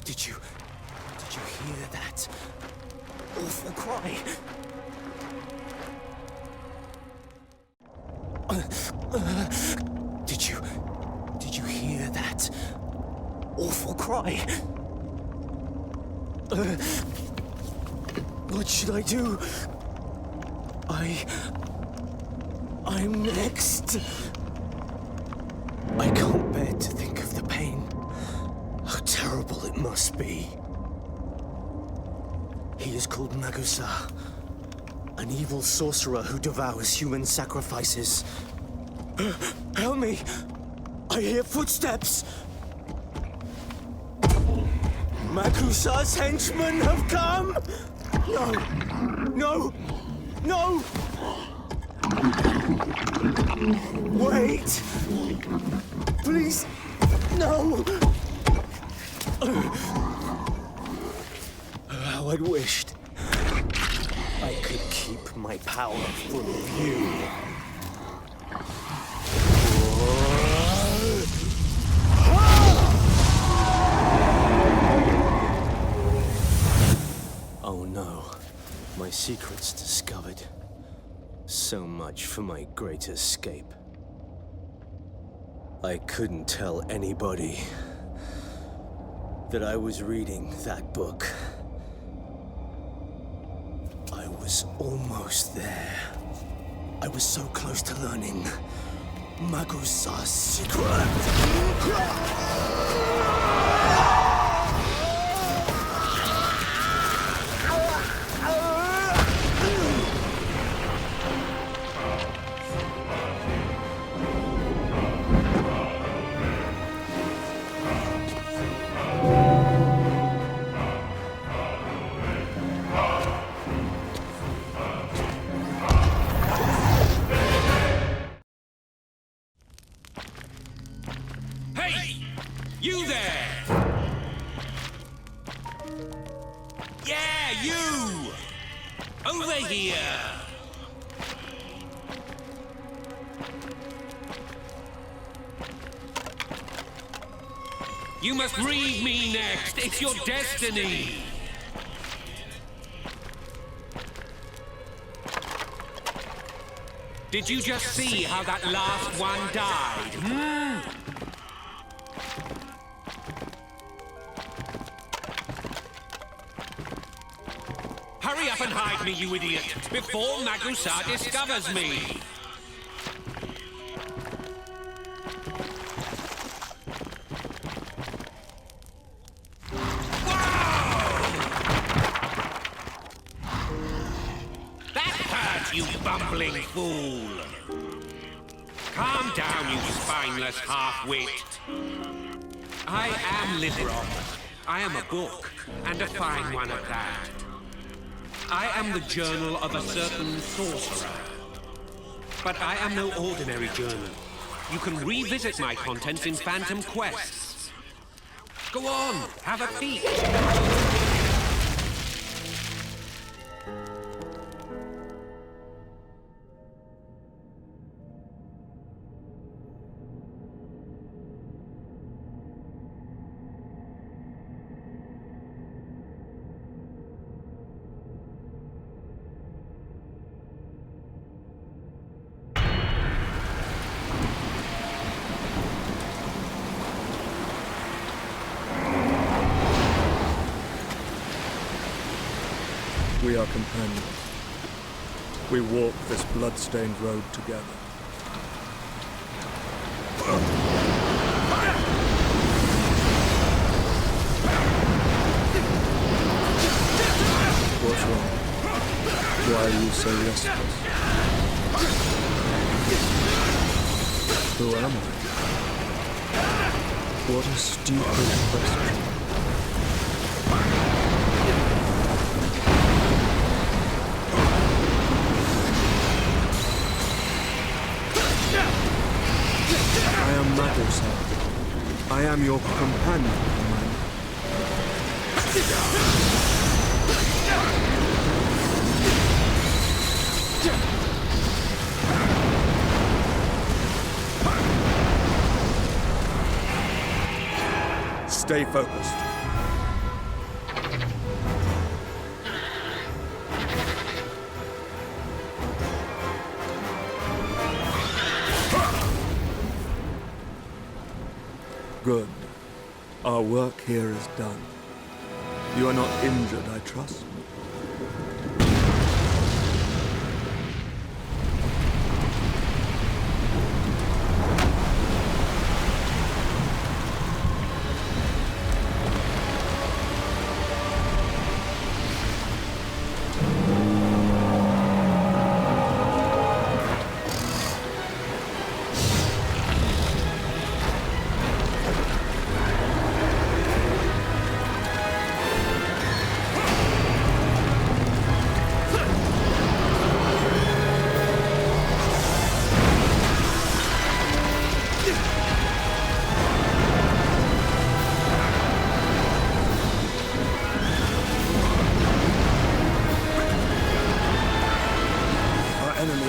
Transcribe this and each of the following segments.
Did you hear that awful cry? Did you hear that awful cry? What should I do? I'm next. I can't bear to think of the pain. How terrible it must be. He is called Magusa, an evil sorcerer who devours human sacrifices. Help me! I hear footsteps! Magusa's henchmen have come! No! No! No! Wait! Please! No! How I'd wished I could keep my power from you. Oh no, my secret's discovered. So much for my great escape. I couldn't tell anybody that I was reading that book. I was almost there. I was so close to learning Magusa's secret. You there! Yeah, you! Over here! You must read me next. It's your destiny. Did you just see how that last one died? Hurry up and hide me, you idiot, before Magusa discovers me! You bumbling fool! Calm down, you spineless half-wit. I am Libron. I am a book, and a fine one at that. I am the journal of a certain sorcerer. But I am no ordinary journal. You can revisit my contents in Phantom Quests. Go on, have a peek. We are companions. We walk this blood-stained road together. What's wrong? Why are you so restless? Who am I? What a stupid question. I am Magosa. I am your companion, man. Stay focused. Good. Our work here is done. You are not injured, I trust.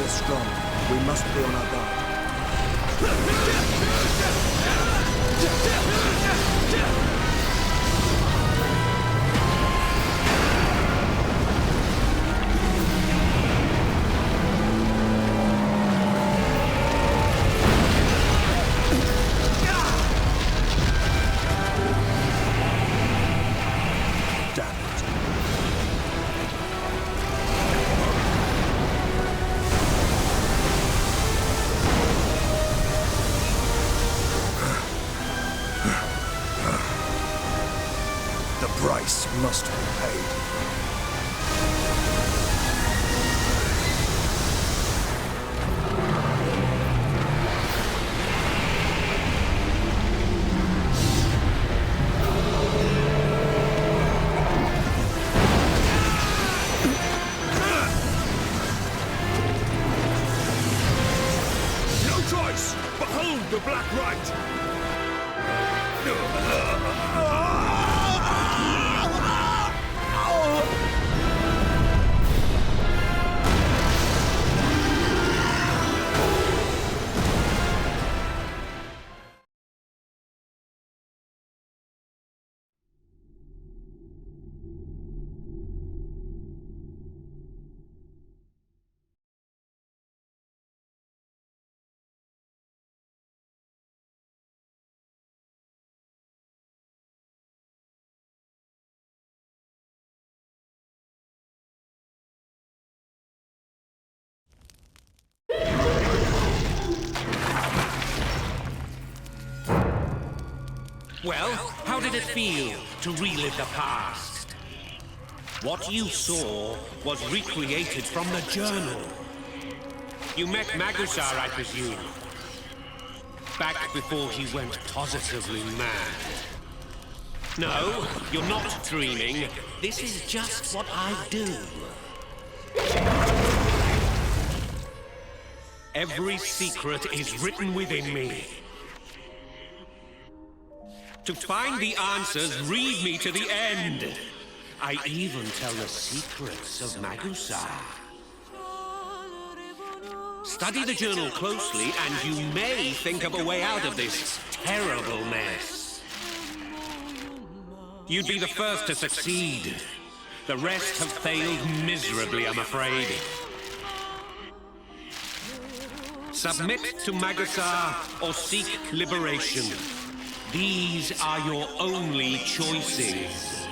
Strong. We must be on our guard. The price must be paid. No choice! Behold the Black Rite! Well, how did it feel to relive the past? What you saw was recreated from the journal. You met Magusar, I presume. Back before he went positively mad. No, you're not dreaming. This is just what I do. Every secret is written within me. To find the answers, read me to the end. I even tell the secrets of Magusar. Study the journal closely, and you may think of a way out of this terrible mess. You'd be the first to succeed. The rest have failed miserably, I'm afraid. Submit to Magusar or seek liberation. These are your only choices.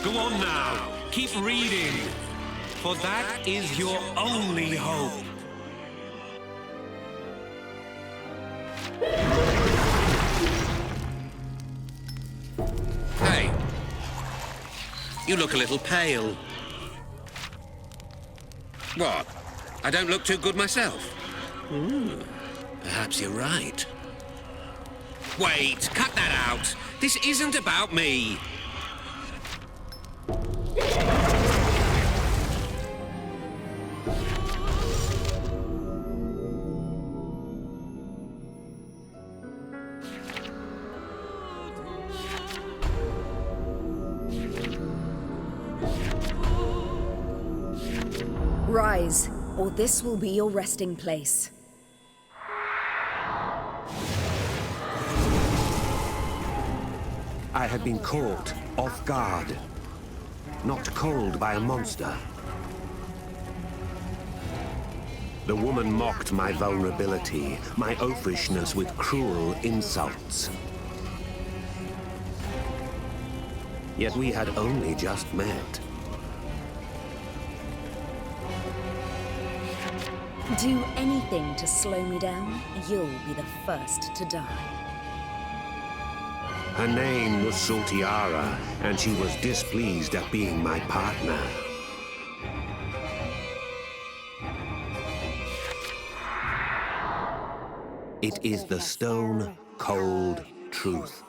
Go on now, keep reading, for that is your only hope. Hey, you look a little pale. What? I don't look too good myself? Perhaps you're right. Wait, cut that out. This isn't about me. Rise, or this will be your resting place. I had been caught off guard, knocked cold by a monster. The woman mocked my vulnerability, my oafishness with cruel insults. Yet we had only just met. Do anything to slow me down, you'll be the first to die. Her name was Soltiara, and she was displeased at being my partner. It is the stone-cold truth.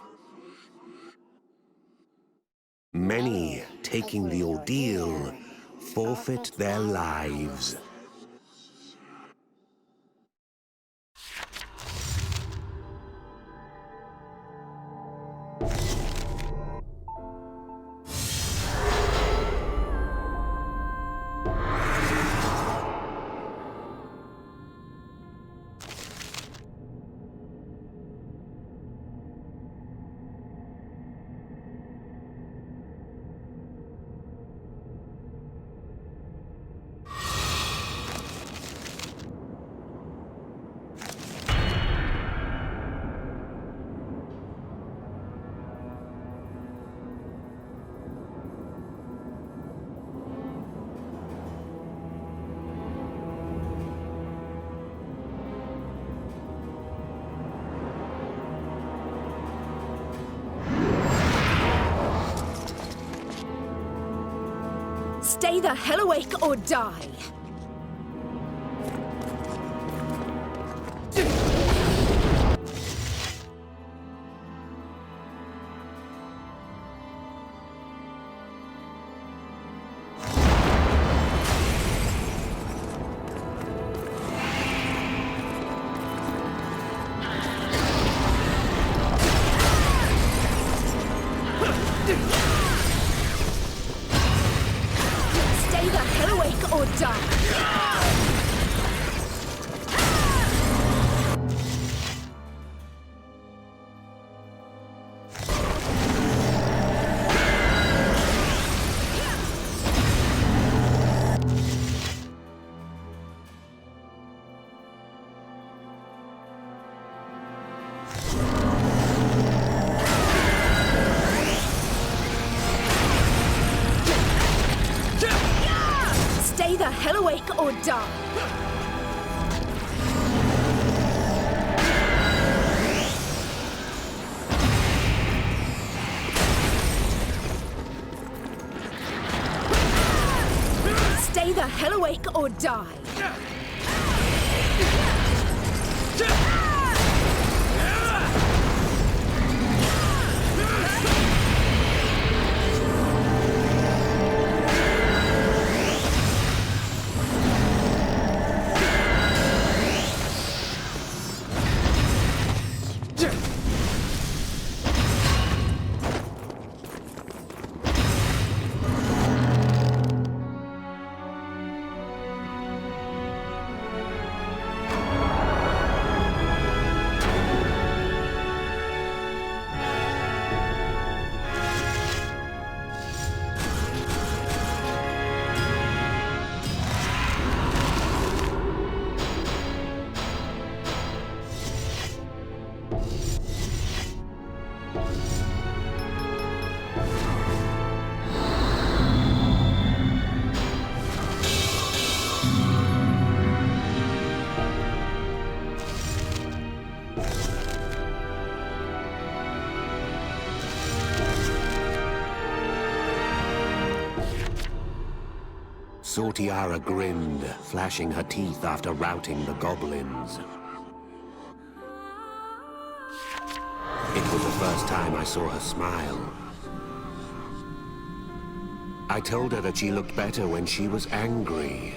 Many taking the ordeal forfeit their lives. Stay the hell awake or die! Stay the hell awake or die! Stay the hell awake or die! Stay the hell awake or die! Soltiara grinned, flashing her teeth after routing the goblins. It was the first time I saw her smile. I told her that she looked better when she was angry.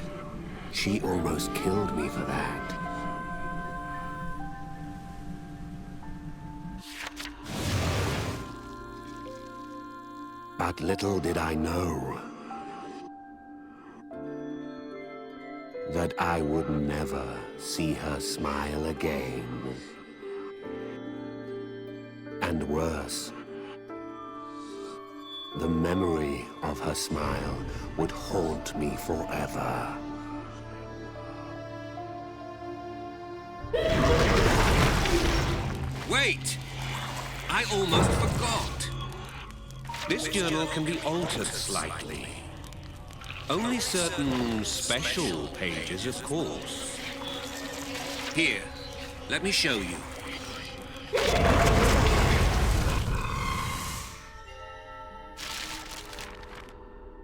She almost killed me for that. But little did I know that I would never see her smile again. And worse, the memory of her smile would haunt me forever. Wait! I almost forgot. This journal can be altered slightly. Only certain special pages, of course. Here, let me show you.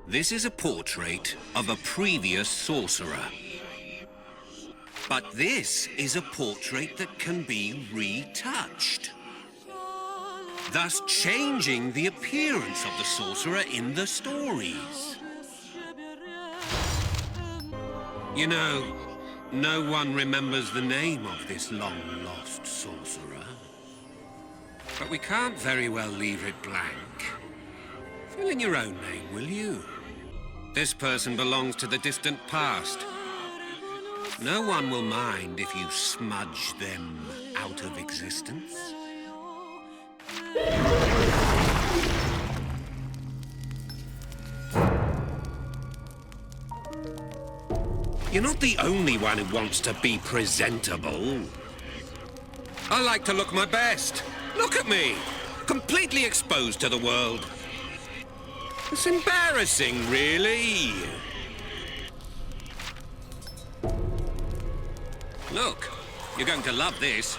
This is a portrait of a previous sorcerer. But this is a portrait that can be retouched, thus changing the appearance of the sorcerer in the stories. You know, no one remembers the name of this long-lost sorcerer. But we can't very well leave it blank. Fill in your own name, will you? This person belongs to the distant past. No one will mind if you smudge them out of existence. You're not the only one who wants to be presentable. I like to look my best. Look at me, completely exposed to the world. It's embarrassing, really. Look, you're going to love this.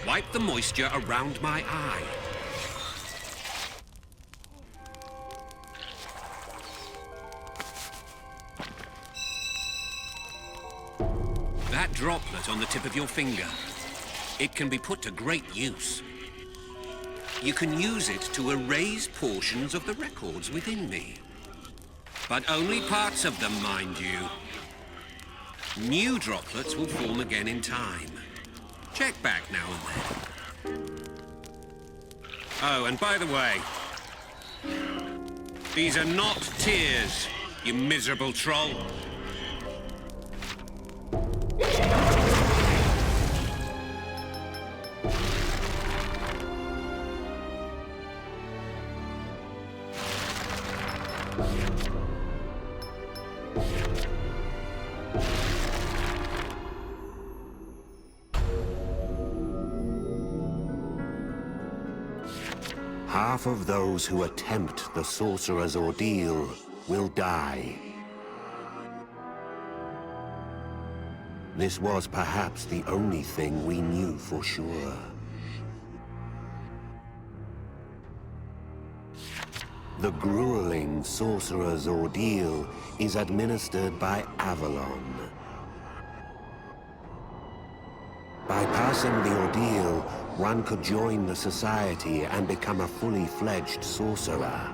Wipe the moisture around my eye. That droplet on the tip of your finger, it can be put to great use. You can use it to erase portions of the records within me. But only parts of them, mind you. New droplets will form again in time. Check back now and then. Oh, and by the way, these are not tears, you miserable troll. Half of those who attempt the Sorcerer's Ordeal will die. This was perhaps the only thing we knew for sure. The grueling Sorcerer's Ordeal is administered by Avalon. By passing the ordeal, one could join the society and become a fully fledged sorcerer.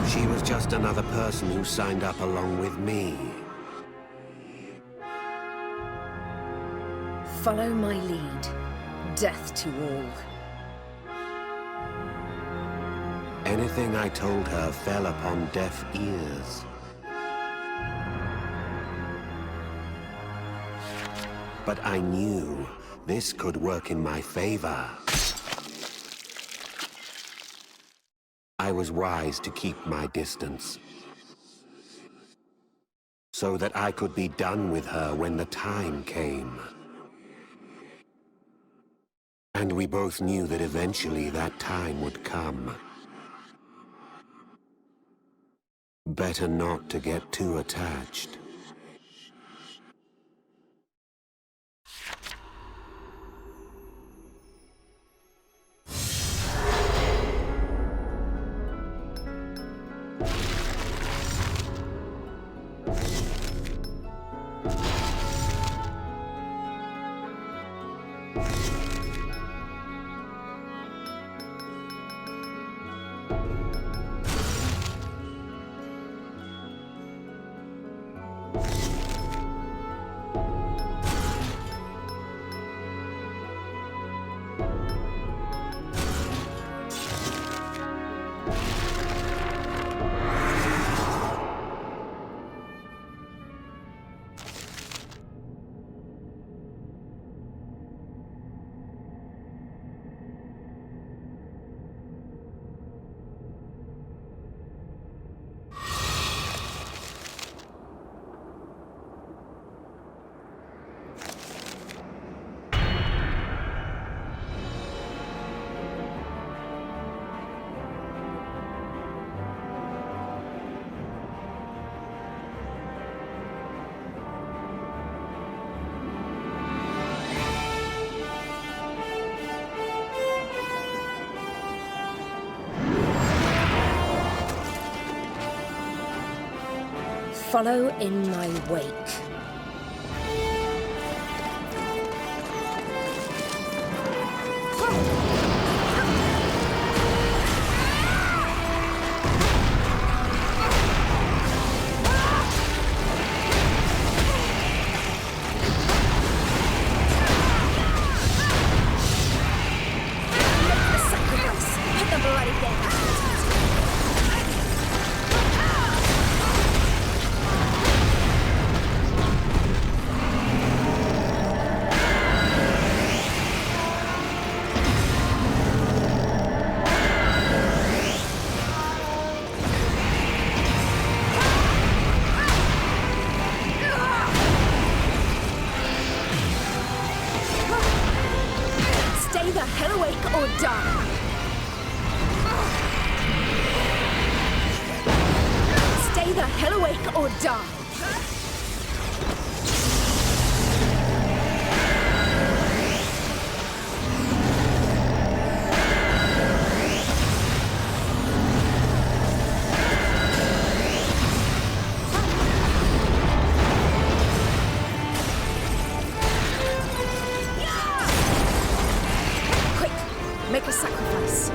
She was just another person who signed up along with me. Follow my lead. Death to all. Anything I told her fell upon deaf ears. But I knew this could work in my favor. I was wise to keep my distance, so that I could be done with her when the time came. And we both knew that eventually that time would come. Better not to get too attached. Follow in my wake. Make a sacrifice.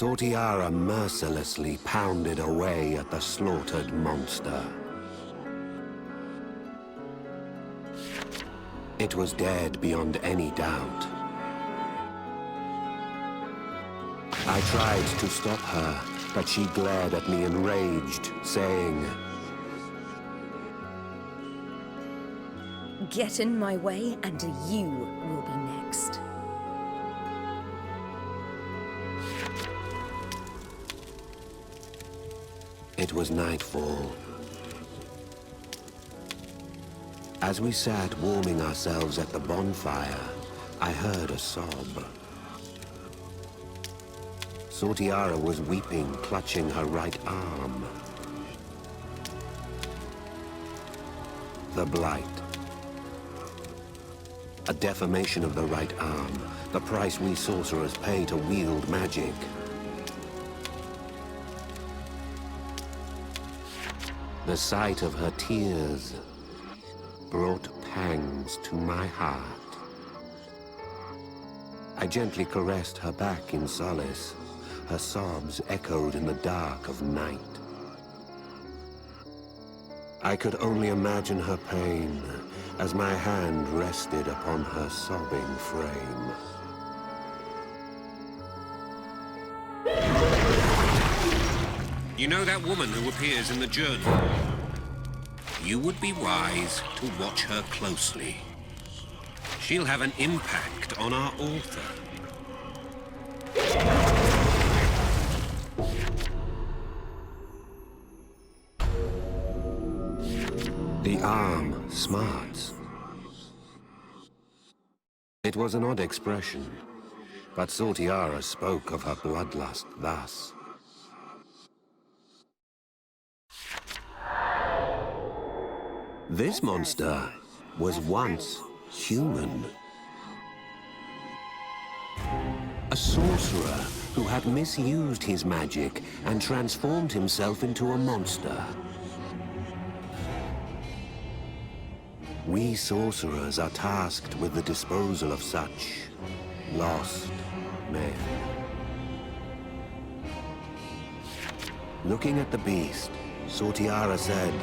Sorcerer mercilessly pounded away at the slaughtered monster. It was dead beyond any doubt. I tried to stop her, but she glared at me enraged, saying, Get in my way, and you will be next. It was nightfall. As we sat warming ourselves at the bonfire, I heard a sob. Soltiara was weeping, clutching her right arm. The Blight. A deformation of the right arm, the price we sorcerers pay to wield magic. The sight of her tears brought pangs to my heart. I gently caressed her back in solace. Her sobs echoed in the dark of night. I could only imagine her pain as my hand rested upon her sobbing frame. You know that woman who appears in the journal? You would be wise to watch her closely. She'll have an impact on our author. The arm smarts. It was an odd expression, but Soltiara spoke of her bloodlust thus. This monster was once human. A sorcerer who had misused his magic and transformed himself into a monster. We sorcerers are tasked with the disposal of such lost men. Looking at the beast, Sortiara said,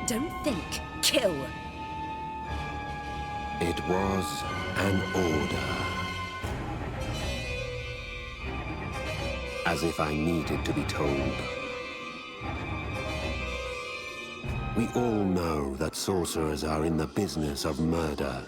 Don't think, kill. it was an order. As if I needed to be told. We all know that sorcerers are in the business of murder.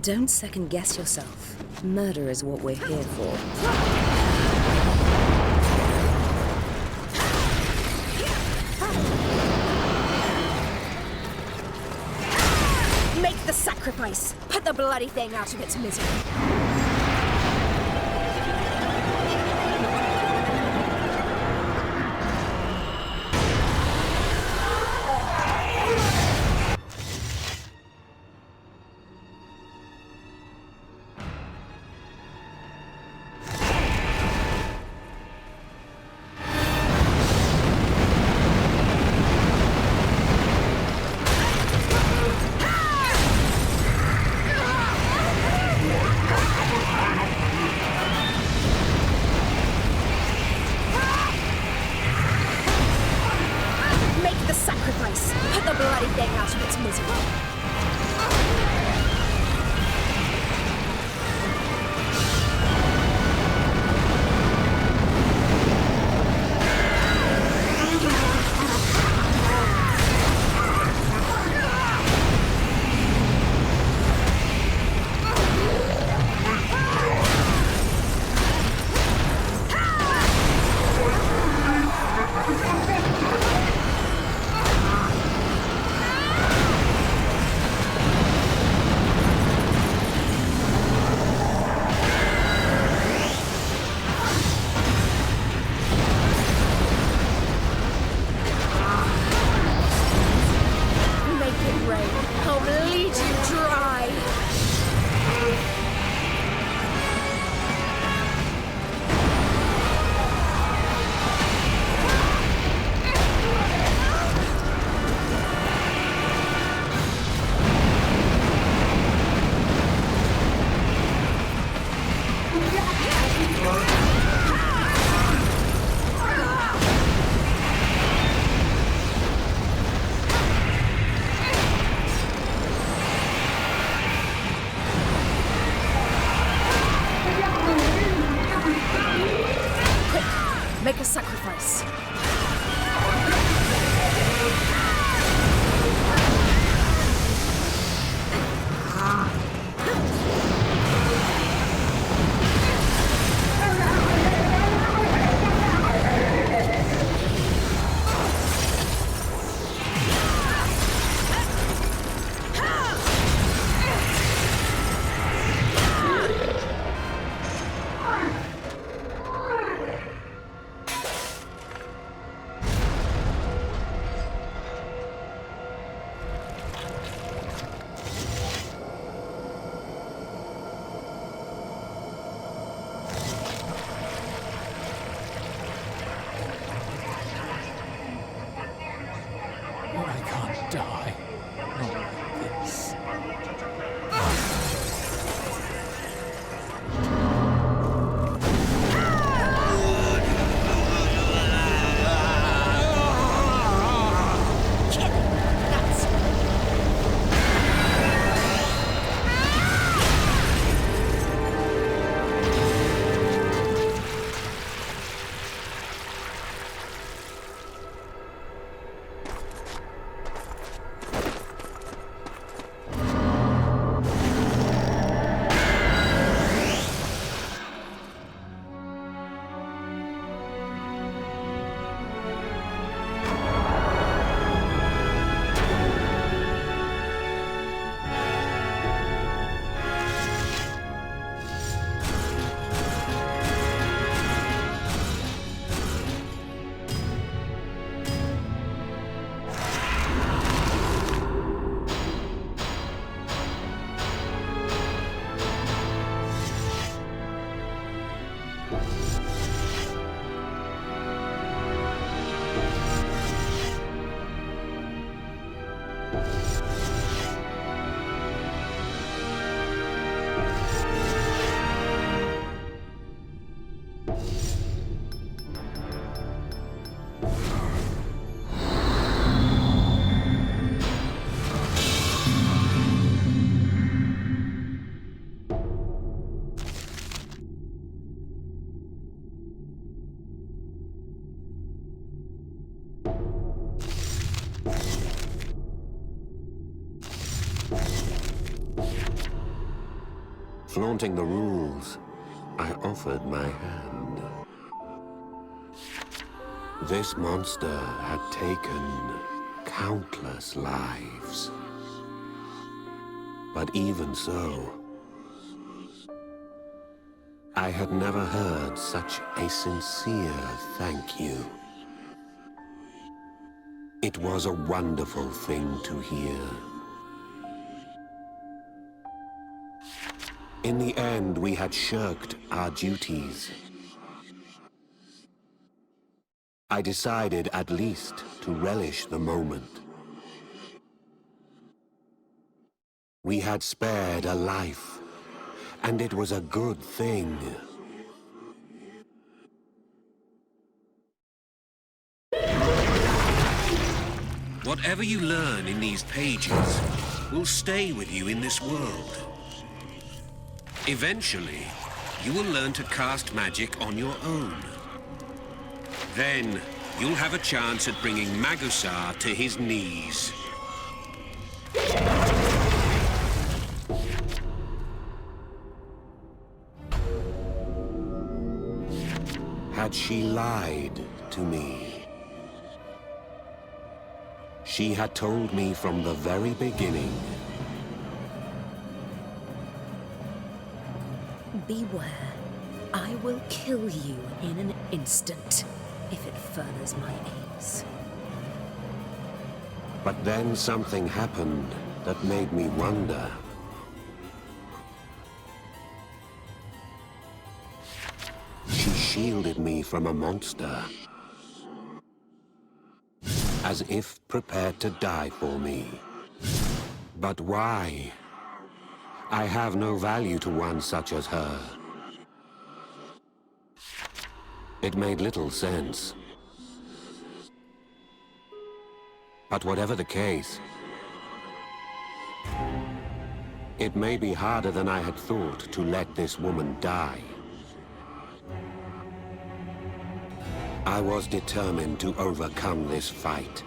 Don't second-guess yourself. Murder is what we're here for. Make the sacrifice! Put the bloody thing out of its misery! Put the bloody thing out of its misery. Make a sacrifice. Flaunting the rules, I offered my hand. This monster had taken countless lives. But even so, I had never heard such a sincere thank you. It was a wonderful thing to hear. In the end, we had shirked our duties. I decided at least to relish the moment. We had spared a life, and it was a good thing. Whatever you learn in these pages will stay with you in this world. Eventually, you will learn to cast magic on your own. Then, you'll have a chance at bringing Magusar to his knees. Had she lied to me? She had told me from the very beginning. Beware. I will kill you in an instant, if it furthers my aims. But then something happened that made me wonder. She shielded me from a monster, as if prepared to die for me. But why? I have no value to one such as her. It made little sense. But whatever the case, it may be harder than I had thought to let this woman die. I was determined to overcome this fight.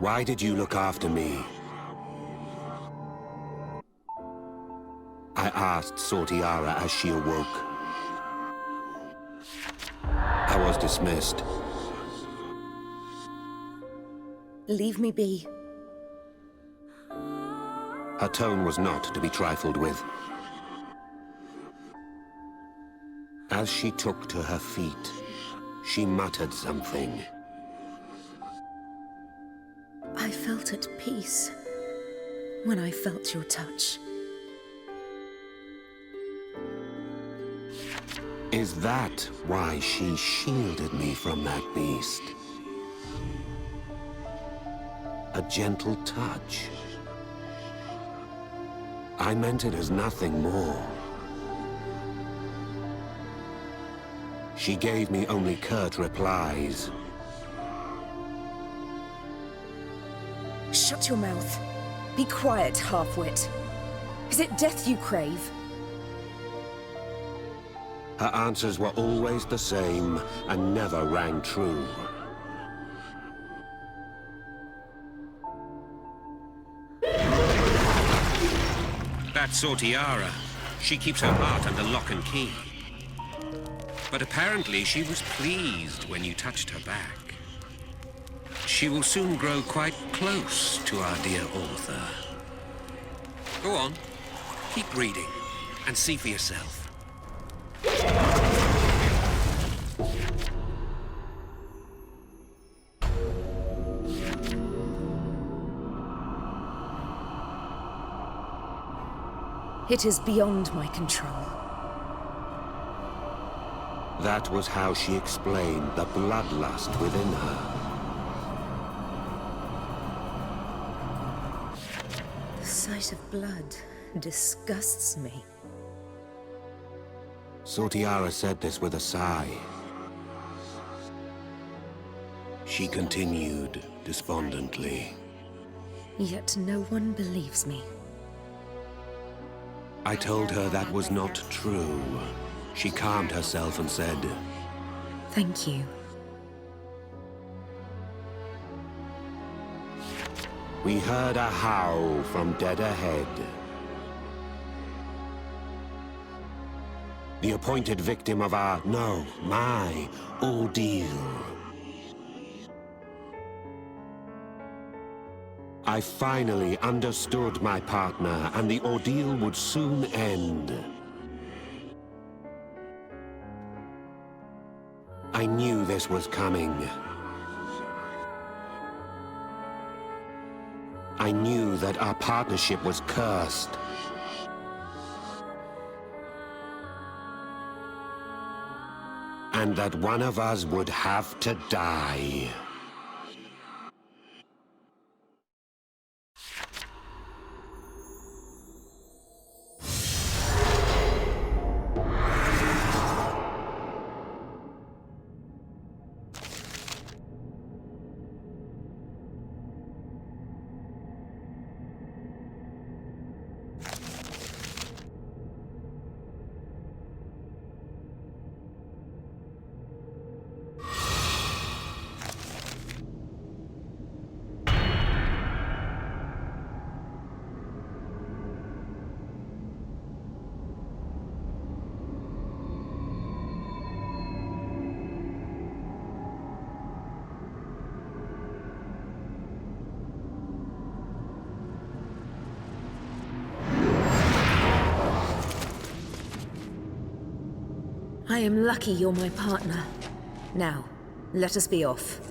Why did you look after me? I asked Sortiara as she awoke. I was dismissed. Leave me be. Her tone was not to be trifled with. As she took to her feet, she muttered something. I felt at peace when I felt your touch. Is that why she shielded me from that beast? A gentle touch. I meant it as nothing more. She gave me only curt replies. Shut your mouth. Be quiet, half-wit. Is it death you crave? Her answers were always the same and never rang true. That's Sortiara. She keeps her heart under lock and key. But apparently she was pleased when you touched her back. She will soon grow quite close to our dear author. Go on, keep reading, and see for yourself. It is beyond my control. That was how she explained the bloodlust within her. The sight of blood disgusts me. Sortiara said this with a sigh. She continued despondently. Yet no one believes me. I told her that was not true. She calmed herself and said, Thank you. We heard a howl from dead ahead. The appointed victim of my ordeal. I finally understood my partner, and the ordeal would soon end. I knew this was coming. I knew that our partnership was cursed. And that one of us would have to die. I am lucky you're my partner. Now, let us be off.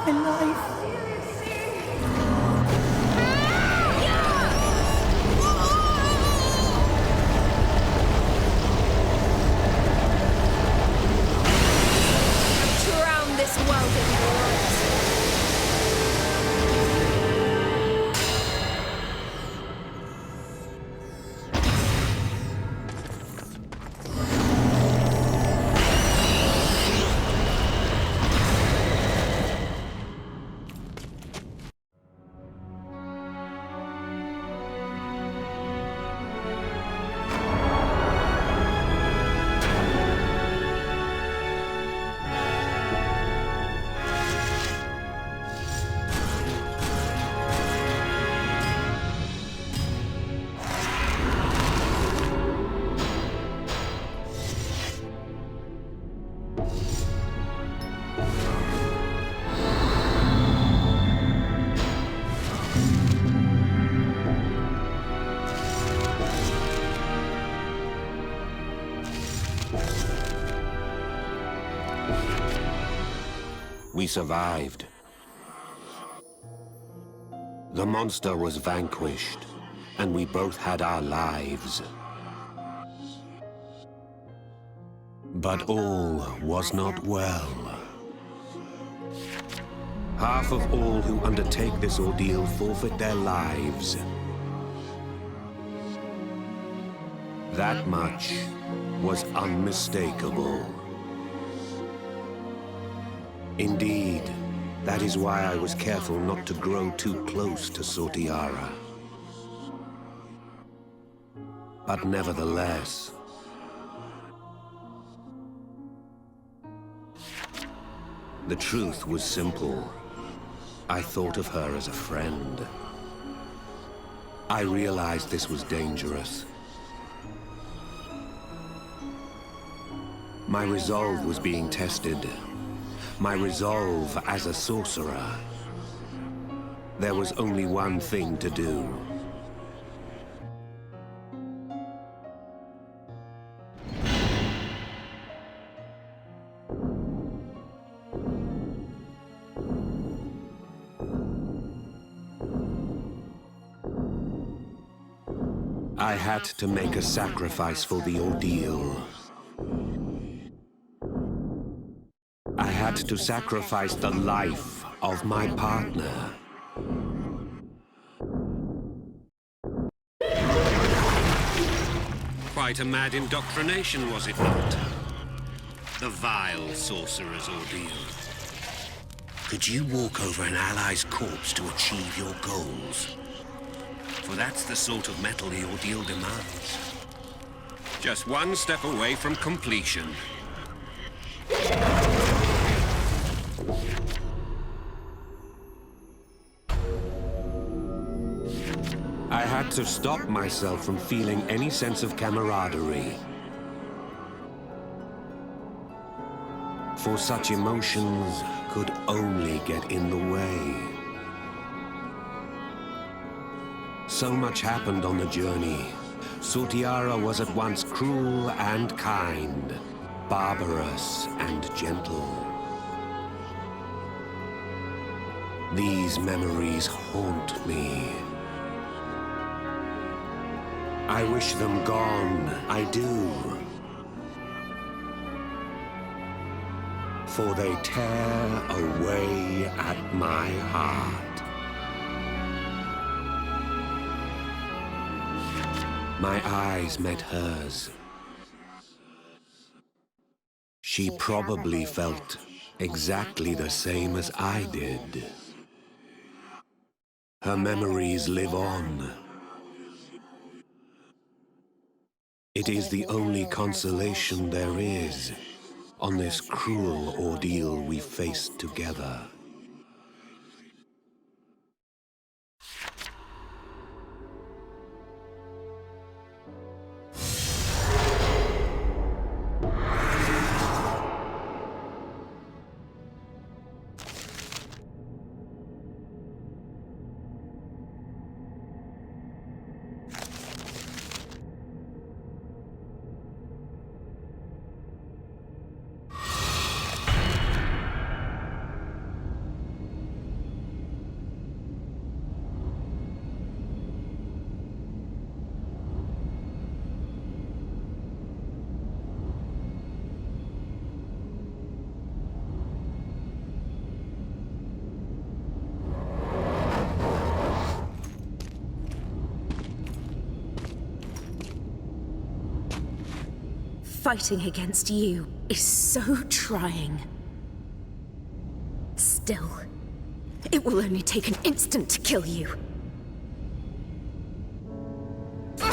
alive. Drown this world in blood. We survived. The monster was vanquished, and we both had our lives. But all was not well. Half of all who undertake this ordeal forfeit their lives. That much was unmistakable. Indeed, that is why I was careful not to grow too close to Sortiara. But nevertheless, the truth was simple. I thought of her as a friend. I realized this was dangerous. My resolve was being tested. My resolve as a sorcerer. There was only one thing to do. I had to make a sacrifice for the ordeal. I had to sacrifice the life of my partner. Quite a mad indoctrination, was it not? The vile sorcerer's ordeal. Could you walk over an ally's corpse to achieve your goals? For that's the sort of metal the ordeal demands. Just one step away from completion. I had to stop myself from feeling any sense of camaraderie. For such emotions could only get in the way. So much happened on the journey. Soltiara was at once cruel and kind, barbarous and gentle. These memories haunt me. I wish them gone, I do. For they tear away at my heart. My eyes met hers. She probably felt exactly the same as I did. Her memories live on. It is the only consolation there is on this cruel ordeal we faced together. fighting against you is so trying. Still, it will only take an instant to kill you. At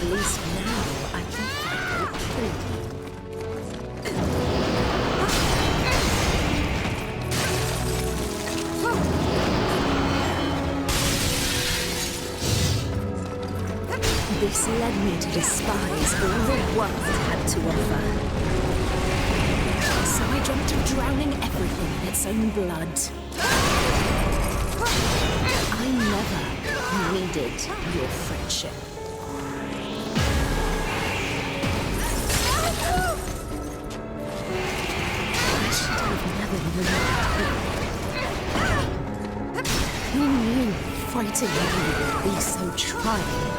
least now I can finally kill you. This led me to despise all the world had to offer. So I dreamt of drowning everything in its own blood. I never needed your friendship. I should have never known. Who knew fighting with you would be so trying?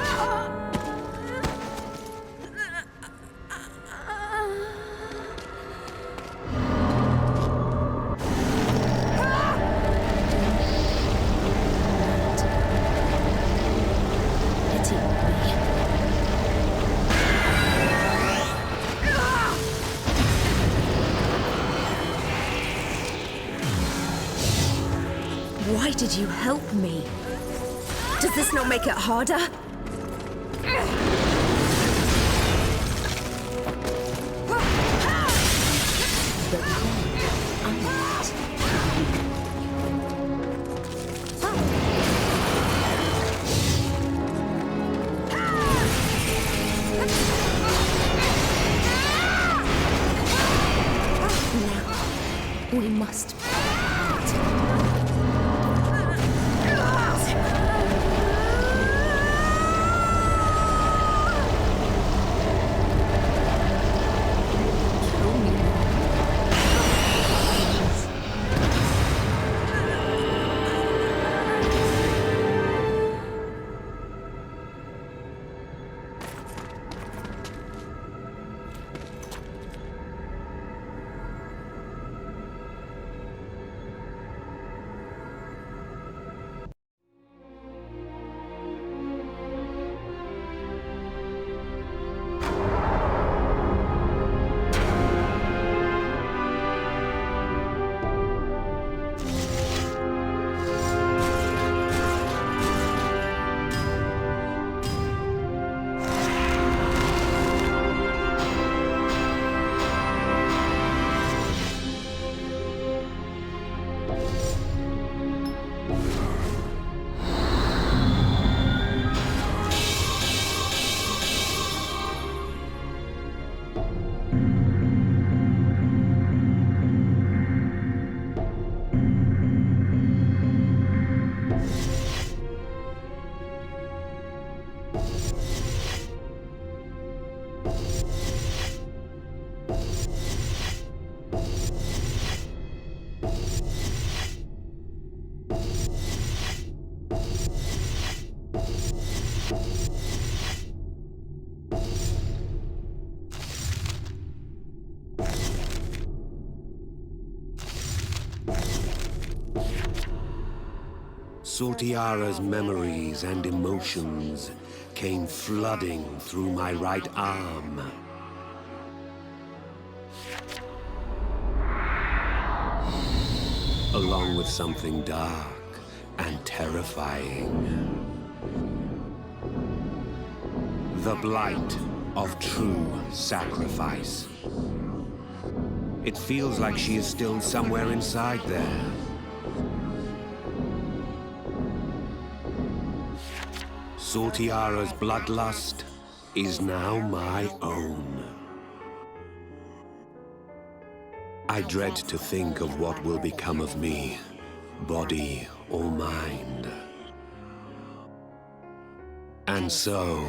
Why did you help me? Does this not make it harder? But then I met you. Now, we must part. Soltiara's memories and emotions came flooding through my right arm. Along with something dark and terrifying. The blight of true sacrifice. It feels like she is still somewhere inside there. Soltiara's bloodlust is now my own. I dread to think of what will become of me, body or mind. And so,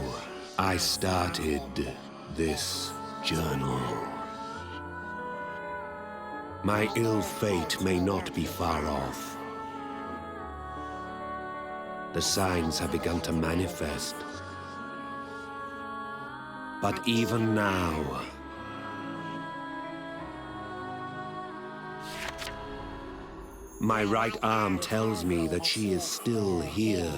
I started this journal. My ill fate may not be far off. The signs have begun to manifest. But even now, My right arm tells me that she is still here.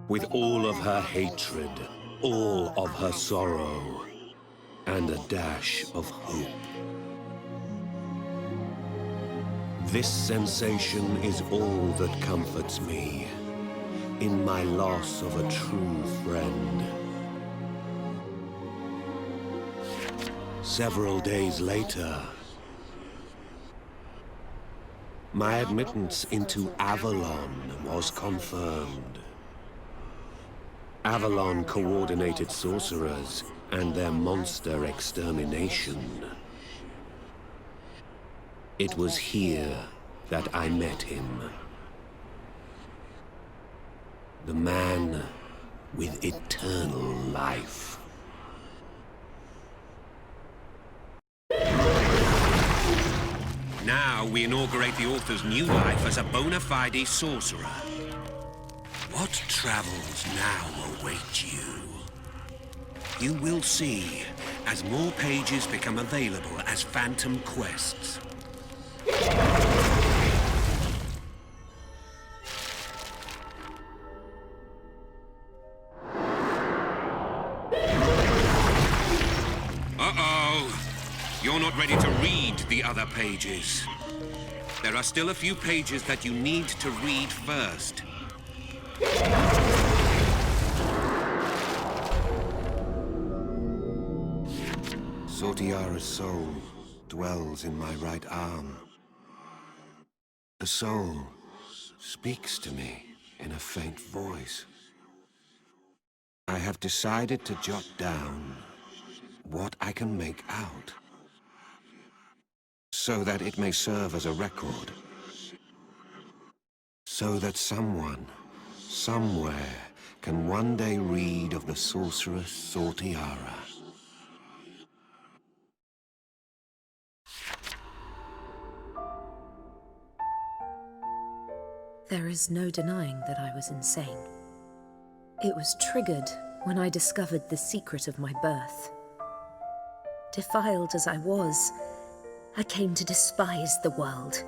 With all of her hatred, all of her sorrow, and a dash of hope. This sensation is all that comforts me in my loss of a true friend. Several days later, my admittance into Avalon was confirmed. Avalon coordinated sorcerers and their monster extermination. It was here that I met him. The man with eternal life. Now we inaugurate the author's new life as a bona fide sorcerer. What travels now await you? You will see as more pages become available as Phantom Quests. Uh-oh! You're not ready to read the other pages. There are still a few pages that you need to read first. Sortiara's soul dwells in my right arm. The soul speaks to me in a faint voice. I have decided to jot down what I can make out, so that it may serve as a record, so that someone, somewhere, can one day read of the sorceress Soltiara. There is no denying that I was insane. It was triggered when I discovered the secret of my birth. Defiled as I was, I came to despise the world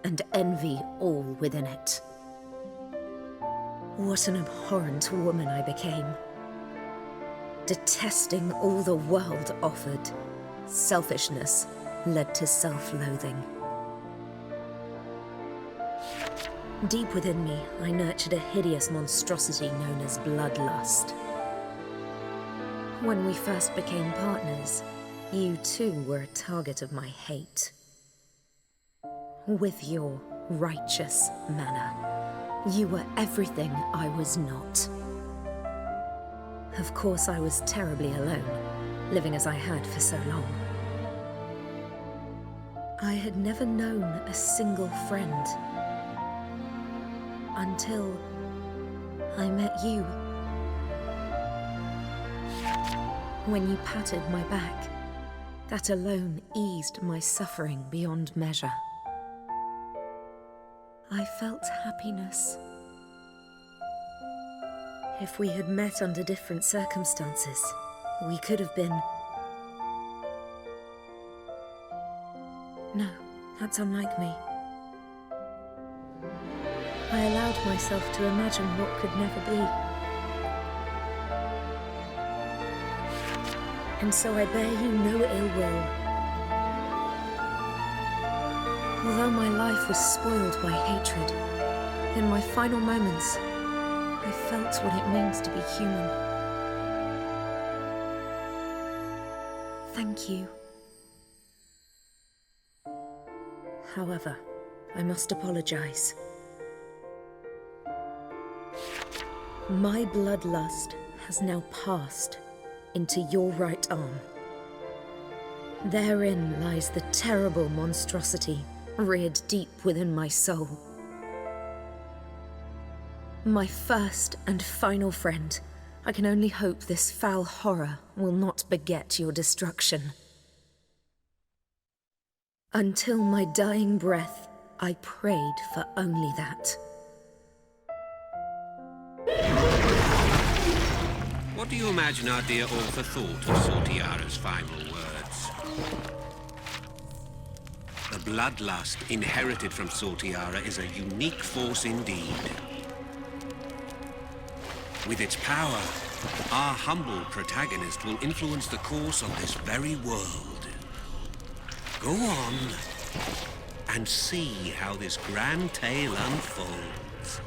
and envy all within it. What an abhorrent woman I became. Detesting all the world offered, selfishness led to self-loathing. Deep within me, I nurtured a hideous monstrosity known as bloodlust. When we first became partners, you too were a target of my hate. With your righteous manner, you were everything I was not. Of course, I was terribly alone, living as I had for so long. I had never known a single friend. Until I met you. When you patted my back, that alone eased my suffering beyond measure. I felt happiness. If we had met under different circumstances, we could have been... No, that's unlike me. I allowed myself to imagine what could never be. And so I bear you no ill will. Although my life was spoiled by hatred, in my final moments, I felt what it means to be human. Thank you. However, I must apologize. My bloodlust has now passed into your right arm. Therein lies the terrible monstrosity reared deep within my soul. My first and final friend, I can only hope this foul horror will not beget your destruction. Until my dying breath, I prayed for only that. What do you imagine our dear author thought of Soltiara's final words? bloodlust inherited from Soltiara is a unique force indeed. With its power, our humble protagonist will influence the course of this very world. Go on and see how this grand tale unfolds.